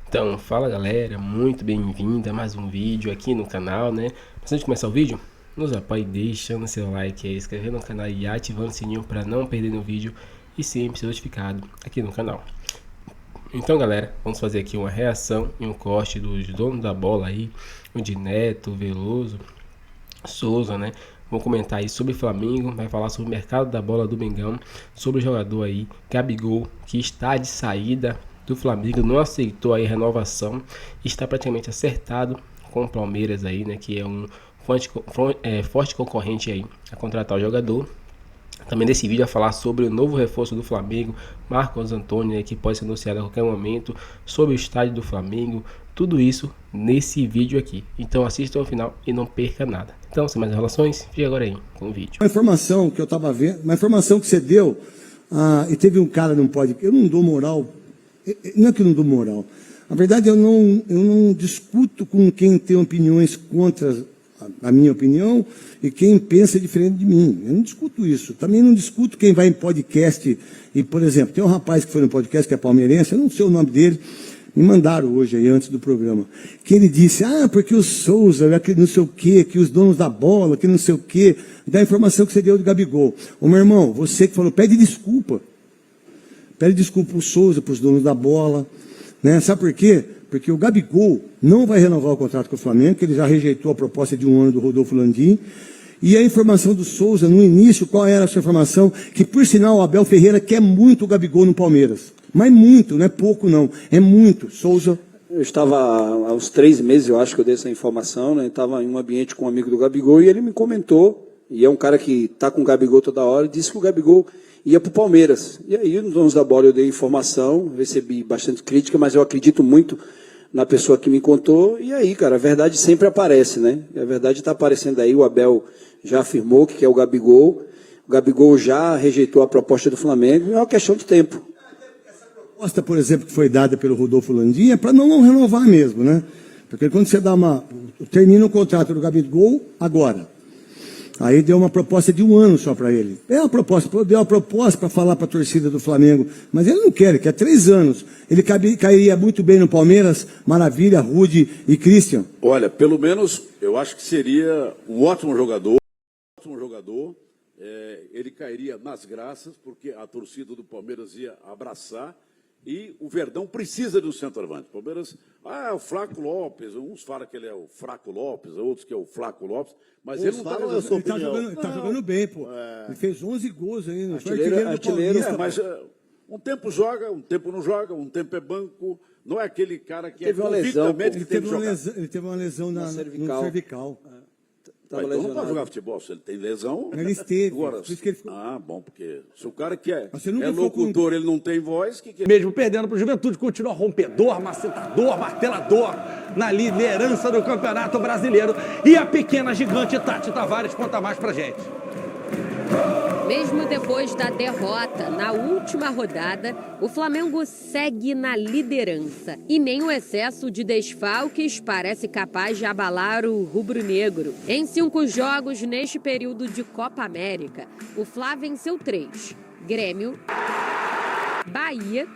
Então, fala galera, muito bem-vindo a mais um vídeo aqui no canal, né? Mas antes de começar o vídeo, nos apoie deixando seu like, inscrevendo no canal e ativando o sininho para não perder nenhum vídeo e sempre ser notificado aqui no canal. Então galera, vamos fazer aqui uma reação e um corte dos donos da bola aí, o de Neto, Veloso, Souza, né? Vamos comentar aí sobre Flamengo, vai falar sobre o mercado da bola do Mengão, sobre o jogador aí, Gabigol, que está de saída do Flamengo, não aceitou aí a renovação, está praticamente acertado com o Palmeiras aí, né? Que é um forte concorrente aí a contratar o jogador. Também nesse vídeo vai falar sobre o novo reforço do Flamengo, Marcos Antônio, né, que pode ser anunciado a qualquer momento, sobre o estádio do Flamengo, tudo isso nesse vídeo aqui. Então assista ao final e não perca nada. Então, sem mais enrolações, fique agora aí com o vídeo. Uma informação que eu estava vendo, uma informação que você deu, e teve um cara num podcast, eu não dou moral, não é que eu não dou moral, na verdade eu não discuto com quem tem opiniões contra a minha opinião e quem pensa diferente de mim. Eu não discuto isso. Também não discuto quem vai em podcast e, por exemplo, tem um rapaz que foi no podcast que é palmeirense, eu não sei o nome dele, me mandaram hoje aí, antes do programa, que ele disse, porque o Souza, que não sei o quê, que os donos da bola, que não sei o quê, da informação que você deu do Gabigol. Ô meu irmão, você que falou, pede desculpa. Pede desculpa para o Souza, para os donos da bola, né? Sabe por quê? Porque o Gabigol não vai renovar o contrato com o Flamengo, que ele já rejeitou a proposta de 1 ano do Rodolfo Landim. E a informação do Souza, no início, qual era a sua informação? Que, por sinal, o Abel Ferreira quer muito o Gabigol no Palmeiras. Mas muito, não é pouco não, é muito. Souza. Eu estava há uns 3 meses, eu acho que eu dei essa informação, né? Estava em um ambiente com um amigo do Gabigol e ele me comentou, e é um cara que está com o Gabigol toda hora, e disse que o Gabigol ia para o Palmeiras. E aí, nos donos da bola, eu dei informação, recebi bastante crítica, mas eu acredito muito na pessoa que me contou, e aí, cara, a verdade sempre aparece, né? A verdade está aparecendo aí, o Abel já afirmou que quer o Gabigol já rejeitou a proposta do Flamengo, é uma questão de tempo. A proposta, por exemplo, que foi dada pelo Rodolfo Landim é para não renovar mesmo, né? Porque quando você dá termina o contrato do Gabigol agora. Aí deu uma proposta de 1 ano só para ele. Deu uma proposta para falar para a torcida do Flamengo, mas ele não quer, ele quer 3 anos. Ele cairia muito bem no Palmeiras, Maravilha, Rudy e Christian. Olha, pelo menos eu acho que seria um ótimo jogador. Ele cairia nas graças, porque a torcida do Palmeiras ia abraçar. E o Verdão precisa de um centroavante. O Palmeiras, o Flaco Lopes, uns falam que ele é o Fraco Lopes, outros que é o Flaco Lopes, mas ele não está Ele tá jogando bem, pô. Ele fez 11 gols aí, não foi artilheiro, mas um tempo joga, um tempo não joga, um tempo é banco, não é aquele cara que teve uma lesão, que tem que jogar. Ele teve uma lesão no cervical. Então não pode jogar futebol, se ele tem lesão. Ele esteve, agora, por isso que ele ficou... bom, porque se o cara que é locutor, ele não tem voz... Mesmo perdendo para o Juventude, continua rompedor, macetador, martelador na liderança do Campeonato Brasileiro. E a pequena gigante Tati Tavares conta mais pra gente. Mesmo depois da derrota na última rodada, o Flamengo segue na liderança. E nem o excesso de desfalques parece capaz de abalar o rubro-negro. Em 5 jogos neste período de Copa América, o Fla venceu 3. Grêmio, Bahia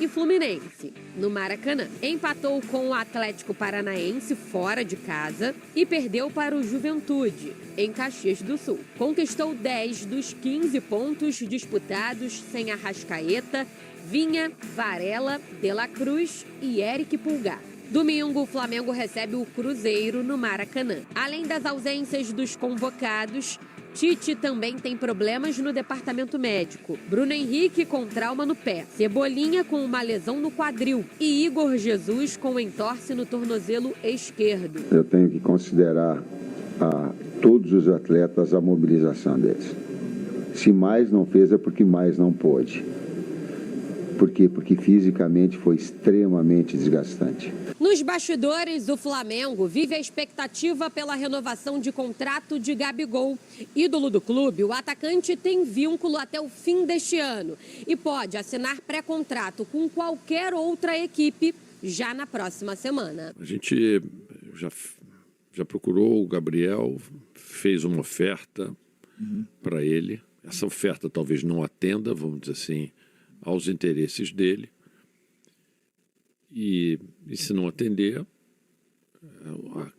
e Fluminense, no Maracanã. Empatou com o Atlético Paranaense fora de casa e perdeu para o Juventude, em Caxias do Sul. Conquistou 10 dos 15 pontos disputados sem Arrascaeta, Vinha, Varela, De La Cruz e Eric Pulgar. Domingo, o Flamengo recebe o Cruzeiro no Maracanã. Além das ausências dos convocados, Tite também tem problemas no departamento médico. Bruno Henrique com trauma no pé, Cebolinha com uma lesão no quadril e Igor Jesus com entorse no tornozelo esquerdo. Eu tenho que considerar a todos os atletas a mobilização deles. Se mais não fez é porque mais não pôde. Por quê? Porque fisicamente foi extremamente desgastante. Nos bastidores, o Flamengo vive a expectativa pela renovação de contrato de Gabigol. Ídolo do clube, o atacante tem vínculo até o fim deste ano e pode assinar pré-contrato com qualquer outra equipe já na próxima semana. A gente já procurou o Gabriel, fez uma oferta para ele. Essa oferta talvez não atenda, vamos dizer assim, aos interesses dele. E se não atender,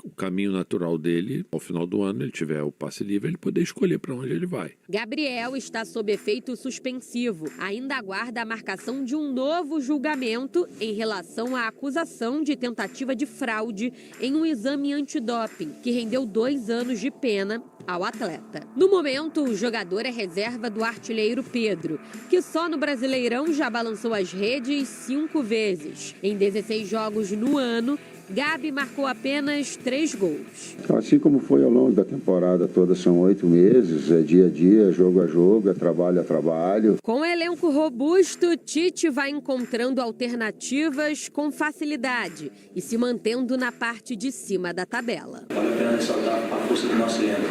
o caminho natural dele, ao final do ano, ele tiver o passe livre, ele poder escolher para onde ele vai. Gabriel está sob efeito suspensivo. Ainda aguarda a marcação de um novo julgamento em relação à acusação de tentativa de fraude em um exame antidoping, que rendeu 2 anos de pena ao atleta. No momento, o jogador é reserva do artilheiro Pedro, que só no Brasileirão já balançou as redes 5 vezes. Em 16 jogos no ano, Gabi marcou apenas 3 gols. Assim como foi ao longo da temporada toda, são 8 meses, é dia a dia, jogo a jogo, é trabalho a trabalho. Com o elenco robusto, Tite vai encontrando alternativas com facilidade e se mantendo na parte de cima da tabela. Vale a pena ressaltar a força do nosso elenco.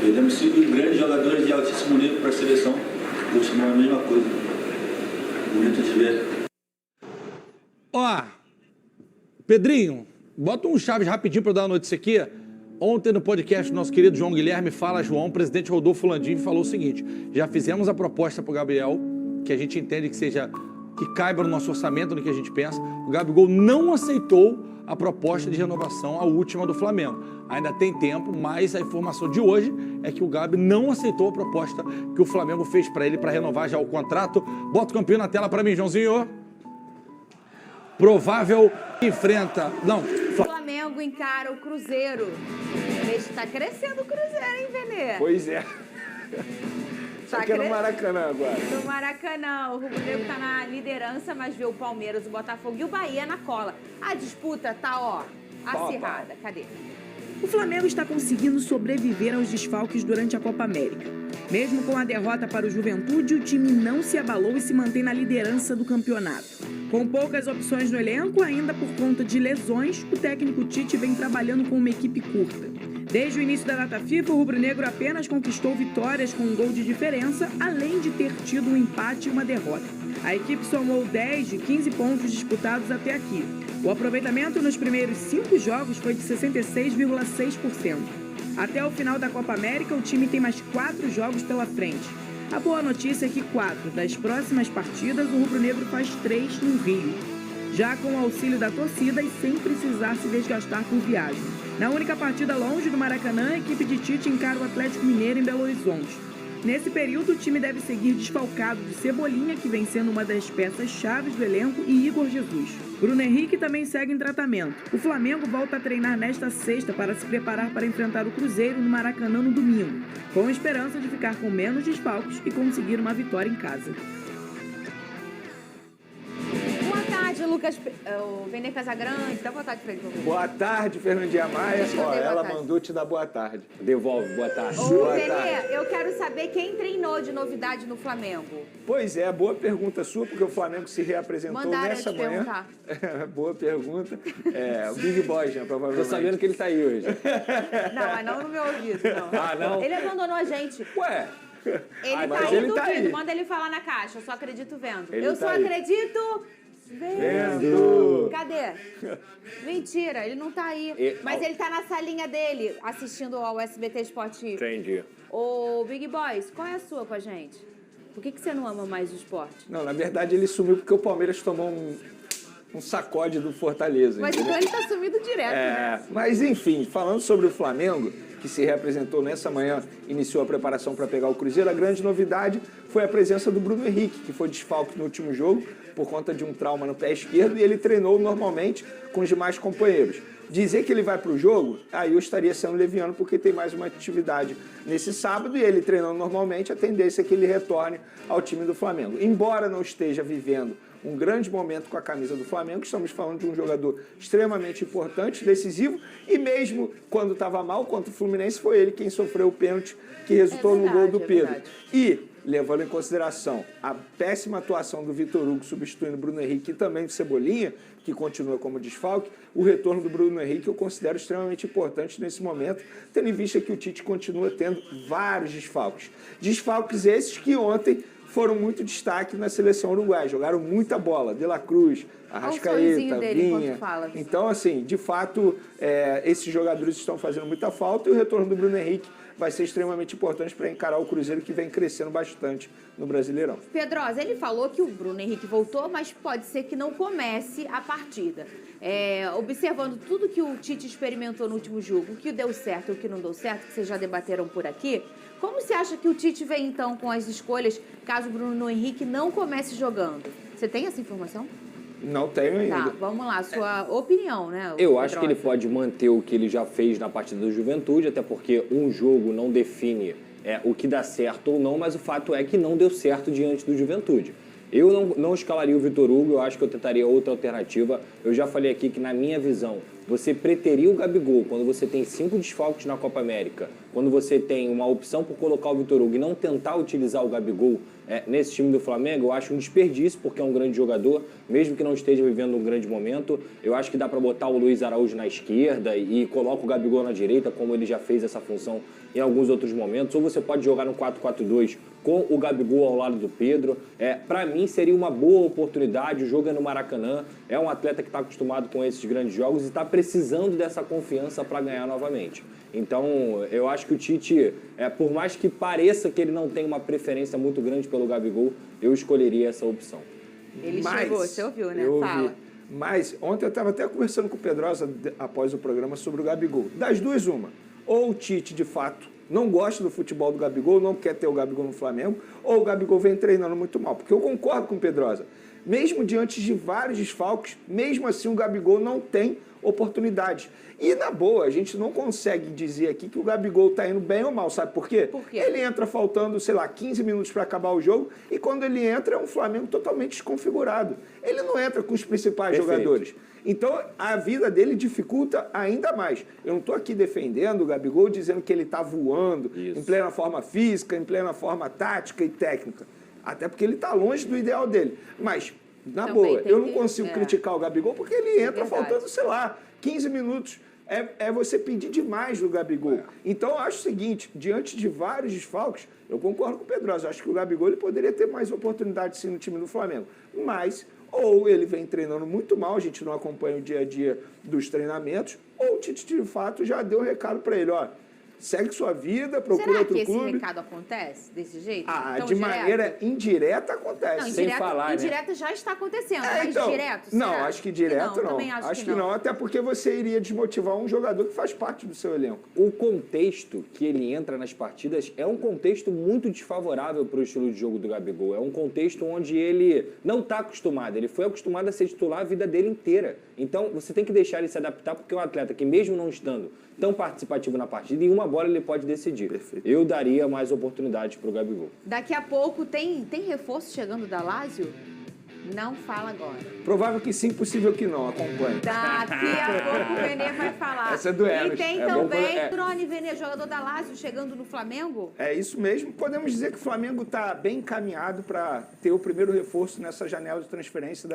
Perdemos 5 grandes jogadores de altíssimo nível para a seleção, continuam a mesma coisa. Bonito de ver. Ó, Pedrinho, bota um Chaves rapidinho para eu dar uma notícia aqui. Ontem no podcast, nosso querido João Guilherme Fala João, o presidente Rodolfo Landim falou o seguinte: já fizemos a proposta para o Gabriel, que a gente entende que caiba no nosso orçamento, no que a gente pensa. O Gabigol não aceitou a proposta de renovação, a última do Flamengo. Ainda tem tempo, mas a informação de hoje é que o Gabi não aceitou a proposta que o Flamengo fez para ele para renovar já o contrato. Bota o campeão na tela para mim, Joãozinho. Provável enfrenta... Não. O Flamengo encara o Cruzeiro. Está crescendo o Cruzeiro, hein, Venê? Pois é. Só que é no Maracanã agora. No Maracanã. O rubro-negro está na liderança, mas vê o Palmeiras, o Botafogo e o Bahia na cola. A disputa tá, ó, acirrada. Cadê? O Flamengo está conseguindo sobreviver aos desfalques durante a Copa América. Mesmo com a derrota para o Juventude, o time não se abalou e se mantém na liderança do campeonato. Com poucas opções no elenco, ainda por conta de lesões, o técnico Tite vem trabalhando com uma equipe curta. Desde o início da data FIFA, o rubro-negro apenas conquistou vitórias com um gol de diferença, além de ter tido um empate e uma derrota. A equipe somou 10 de 15 pontos disputados até aqui. O aproveitamento nos primeiros 5 jogos foi de 66,6%. Até o final da Copa América, o time tem mais 4 jogos pela frente. A boa notícia é que 4 das próximas partidas, o rubro-negro faz 3 no Rio, já com o auxílio da torcida e sem precisar se desgastar por viagem. Na única partida longe do Maracanã, a equipe de Tite encara o Atlético Mineiro em Belo Horizonte. Nesse período, o time deve seguir desfalcado de Cebolinha, que vem sendo uma das peças-chave do elenco, e Igor Jesus. Bruno Henrique também segue em tratamento. O Flamengo volta a treinar nesta sexta para se preparar para enfrentar o Cruzeiro no Maracanã no domingo, com esperança de ficar com menos desfalques e conseguir uma vitória em casa. Lucas, o Venê Casagrande, dá boa tarde pra ele. Boa tarde, Fernandinha Maia. Ó, ela mandou te dar boa tarde. Devolve, boa tarde. Ô, boa Venê, tarde. eu quero saber quem treinou de novidade no Flamengo. Pois é, boa pergunta sua, porque o Flamengo se reapresentou Mandaram nessa manhã. Boa pergunta. O Big Boy, já, provavelmente. Tô sabendo que ele tá aí hoje. Não, mas não no meu ouvido, não. Ah, não? Ele abandonou a gente. Ué... Ele tá aí, duvido. Manda ele falar na caixa, eu só acredito vendo. Eu só acredito... Vendo! Cadê? Mentira, ele não tá aí. Mas ele tá na salinha dele, assistindo ao SBT Sport. Entendi. Ô, Big Boys, qual é a sua com a gente? Por que você não ama mais o esporte? Não, na verdade ele sumiu porque o Palmeiras tomou um sacode do Fortaleza. Mas então ele tá sumido direto, né? Mas enfim, falando sobre o Flamengo, que se reapresentou nessa manhã, iniciou a preparação para pegar o Cruzeiro, a grande novidade foi a presença do Bruno Henrique, que foi desfalque no último jogo por conta de um trauma no pé esquerdo, e ele treinou normalmente com os demais companheiros. Dizer que ele vai para o jogo, aí eu estaria sendo leviano, porque tem mais uma atividade nesse sábado, e ele treinando normalmente, a tendência é que ele retorne ao time do Flamengo. Embora não esteja vivendo um grande momento com a camisa do Flamengo, estamos falando de um jogador extremamente importante, decisivo, e mesmo quando estava mal contra o Fluminense, foi ele quem sofreu o pênalti que resultou no gol do Pedro. E, levando em consideração a péssima atuação do Vitor Hugo substituindo o Bruno Henrique e também do Cebolinha, que continua como desfalque, o retorno do Bruno Henrique eu considero extremamente importante nesse momento, tendo em vista que o Tite continua tendo vários desfalques. Desfalques esses que ontem foram muito destaque na seleção uruguaia, jogaram muita bola. De La Cruz, Arrascaeta, Vinha. Então, assim, de fato, esses jogadores estão fazendo muita falta e o retorno do Bruno Henrique vai ser extremamente importante para encarar o Cruzeiro, que vem crescendo bastante no Brasileirão. Pedrosa, ele falou que o Bruno Henrique voltou, mas pode ser que não comece a partida. Observando tudo que o Tite experimentou no último jogo, o que deu certo e o que não deu certo, que vocês já debateram por aqui, como você acha que o Tite vem, então, com as escolhas, caso o Bruno Henrique não comece jogando? Você tem essa informação? Não tenho ainda. Tá, vamos lá, sua opinião, né? Eu acho que ele pode manter o que ele já fez na partida do Juventude, até porque um jogo não define o que dá certo ou não, mas o fato é que não deu certo diante do Juventude. Eu não escalaria o Vitor Hugo, eu acho que eu tentaria outra alternativa. Eu já falei aqui que, na minha visão, você preteria o Gabigol quando você tem 5 desfalques na Copa América, quando você tem uma opção por colocar o Vitor Hugo e não tentar utilizar o Gabigol nesse time do Flamengo, eu acho um desperdício, porque é um grande jogador, mesmo que não esteja vivendo um grande momento. Eu acho que dá para botar o Luiz Araújo na esquerda e coloca o Gabigol na direita, como ele já fez essa função em alguns outros momentos. Ou você pode jogar no 4-4-2 com o Gabigol ao lado do Pedro. Para mim, seria uma boa oportunidade. O jogo é no Maracanã. É um atleta que está acostumado com esses grandes jogos e está precisando dessa confiança para ganhar novamente. Então, eu acho que o Tite, por mais que pareça que ele não tem uma preferência muito grande pelo Gabigol, eu escolheria essa opção. Ele chegou, você ouviu, né? Fala. Mas ontem eu estava até conversando com o Pedrosa após o programa sobre o Gabigol. Das duas, uma. Ou o Tite, de fato, não gosta do futebol do Gabigol, não quer ter o Gabigol no Flamengo, ou o Gabigol vem treinando muito mal. Porque eu concordo com o Pedrosa. Mesmo diante de vários desfalques, mesmo assim o Gabigol não tem oportunidades. E, na boa, a gente não consegue dizer aqui que o Gabigol está indo bem ou mal, sabe por quê? Por quê? Ele entra faltando, 15 minutos para acabar o jogo, e quando ele entra é um Flamengo totalmente desconfigurado. Ele não entra com os principais jogadores. Então, a vida dele dificulta ainda mais. Eu não estou aqui defendendo o Gabigol, dizendo que ele está voando em plena forma física, em plena forma tática e técnica. Até porque ele está longe do ideal dele. Mas, na boa, eu não consigo criticar o Gabigol porque ele entra faltando, 15 minutos. É você pedir demais do Gabigol. Então, eu acho o seguinte, diante de vários desfalques, eu concordo com o Pedrosa. Eu acho que o Gabigol ele poderia ter mais oportunidade sim no time do Flamengo. Mas, ou ele vem treinando muito mal, a gente não acompanha o dia a dia dos treinamentos, ou o Tite, de fato, já deu um recado para ele, segue sua vida, procura outro clube. Será que esse recado acontece desse jeito? De maneira indireta acontece. Não, sem falar, indireta já está acontecendo, mas direto? Não, acho que direto não. Acho que não, até porque você iria desmotivar um jogador que faz parte do seu elenco. O contexto que ele entra nas partidas é um contexto muito desfavorável para o estilo de jogo do Gabigol. É um contexto onde ele não está acostumado. Ele foi acostumado a ser titular a vida dele inteira. Então, você tem que deixar ele se adaptar, porque é um atleta que, mesmo não estando tão participativo na partida, em uma bola ele pode decidir. Perfeito. Eu daria mais oportunidades para o Gabigol. Daqui a pouco tem reforço chegando da Lazio? Não fala agora. Provável que sim, possível que não. Acompanhe. Daqui a pouco o Venê vai falar. Essa é do Eros. E tem também Drone Venê, jogador da Lazio, chegando no Flamengo? É isso mesmo. Podemos dizer que o Flamengo está bem encaminhado para ter o primeiro reforço nessa janela de transferência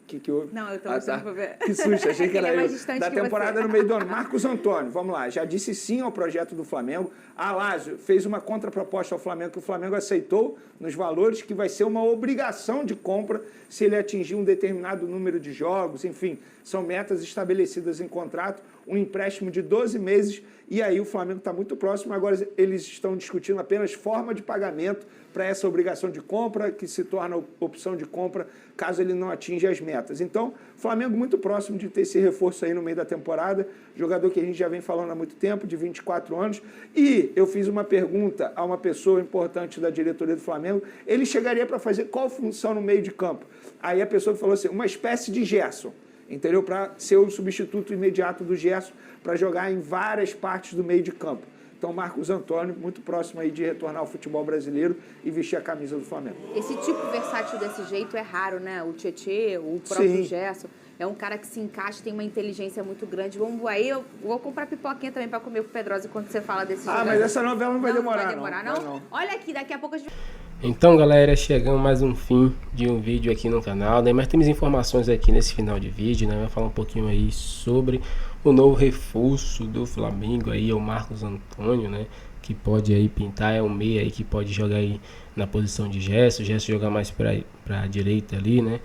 que houve? Não, eu tô mostrando pra ver. Que susto, achei que era eu. Da temporada você. No meio do ano. Marcos Antônio, vamos lá, já disse sim ao projeto do Flamengo. A Lazio fez uma contraproposta ao Flamengo, que o Flamengo aceitou nos valores, que vai ser uma obrigação de compra se ele atingir um determinado número de jogos, enfim, são metas estabelecidas em contrato, um empréstimo de 12 meses, e aí o Flamengo está muito próximo, agora eles estão discutindo apenas forma de pagamento para essa obrigação de compra, que se torna opção de compra caso ele não atinja as metas. Então, Flamengo muito próximo de ter esse reforço aí no meio da temporada, jogador que a gente já vem falando há muito tempo, de 24 anos, e eu fiz uma pergunta a uma pessoa importante da diretoria do Flamengo, ele chegaria para fazer qual função no meio de campo? Aí a pessoa falou assim, uma espécie de Gerson, entendeu? Para ser o substituto imediato do Gerson, para jogar em várias partes do meio de campo. Então, Marcos Antônio, muito próximo aí de retornar ao futebol brasileiro e vestir a camisa do Flamengo. Esse tipo versátil desse jeito é raro, né? O Tietê, o próprio Gerson. É um cara que se encaixa, tem uma inteligência muito grande. Vamos aí, eu vou comprar pipoquinha também para comer com o Pedrosa quando você fala desse jogador. Mas essa novela não vai demorar, não. Vai demorar, não? Olha aqui, daqui a pouco a gente... Então, galera, chegamos mais um fim de um vídeo aqui no canal, né? Mas temos informações aqui nesse final de vídeo, né? Vai falar um pouquinho aí sobre o novo reforço do Flamengo aí, o Marcos Antônio, né? Que pode aí pintar, é um meia aí que pode jogar aí na posição de Gerson jogar mais pra direita ali, né?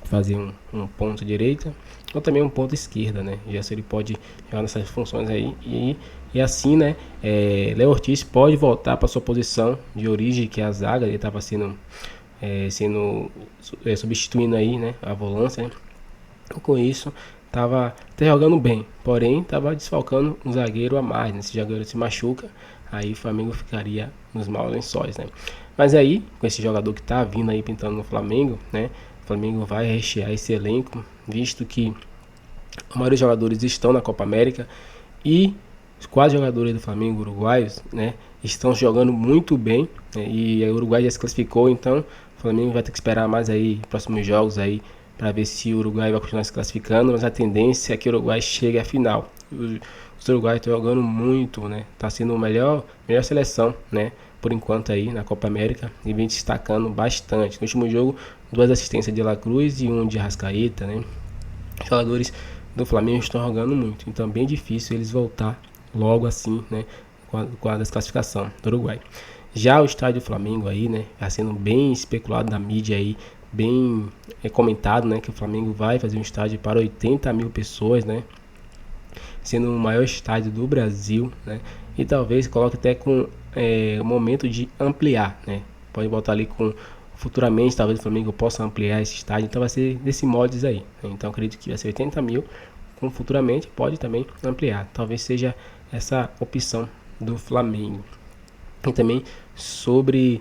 fazer um ponto direita ou também um ponto esquerda, né? Gerson ele pode jogar nessas funções aí e assim, né? Léo Ortiz pode voltar para sua posição de origem, que é a zaga. Ele estava substituindo aí, né? A volância, né? Com isso estava até jogando bem, porém estava desfalcando um zagueiro a mais, né? Se o zagueiro se machuca, aí o Flamengo ficaria nos maus lençóis, né? Mas aí, com esse jogador que está vindo aí pintando no Flamengo, né? O Flamengo vai rechear esse elenco, visto que a maioria dos jogadores estão na Copa América e os 4 jogadores do Flamengo uruguaios, né, estão jogando muito bem, né, e o Uruguai já se classificou, então o Flamengo vai ter que esperar mais aí próximos jogos aí para ver se o Uruguai vai continuar se classificando, mas a tendência é que o Uruguai chegue à final. Os uruguaios estão jogando muito, né? Tá sendo a melhor seleção, né? Por enquanto aí na Copa América e vem destacando bastante. No último jogo, 2 assistências de La Cruz e 1 de Arrascaeta, né? Os jogadores do Flamengo estão jogando muito, então é bem difícil eles voltar logo assim, né? Com a desclassificação do Uruguai. Já o estádio do Flamengo aí, né? Está sendo bem especulado na mídia aí, bem comentado, né? Que o Flamengo vai fazer um estádio para 80 mil pessoas, né? Sendo o maior estádio do Brasil, né? E talvez coloque até com o momento de ampliar, né? Pode botar ali com futuramente, talvez o Flamengo possa ampliar esse estádio, então vai ser desse moldes aí, né? Então acredito que vai ser 80 mil, com futuramente pode também ampliar, talvez seja essa opção do Flamengo. E também sobre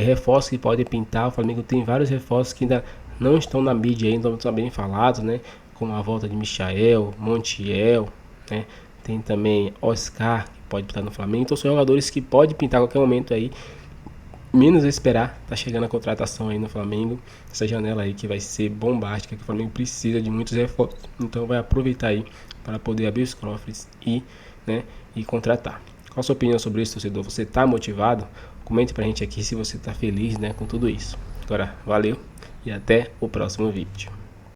reforços que podem pintar, o Flamengo tem vários reforços que ainda não estão na mídia, ainda não estão bem falados, né? Como a volta de Michael, Montiel, né? Tem também Oscar, que pode pintar no Flamengo. Então são jogadores que pode pintar a qualquer momento aí. Menos esperar, tá chegando a contratação aí no Flamengo. Essa janela aí que vai ser bombástica, que o Flamengo precisa de muitos reforços. Então vai aproveitar aí para poder abrir os cofres e contratar. Qual a sua opinião sobre isso, torcedor? Você tá motivado? Comente pra gente aqui se você tá feliz, né, com tudo isso. Agora, valeu e até o próximo vídeo.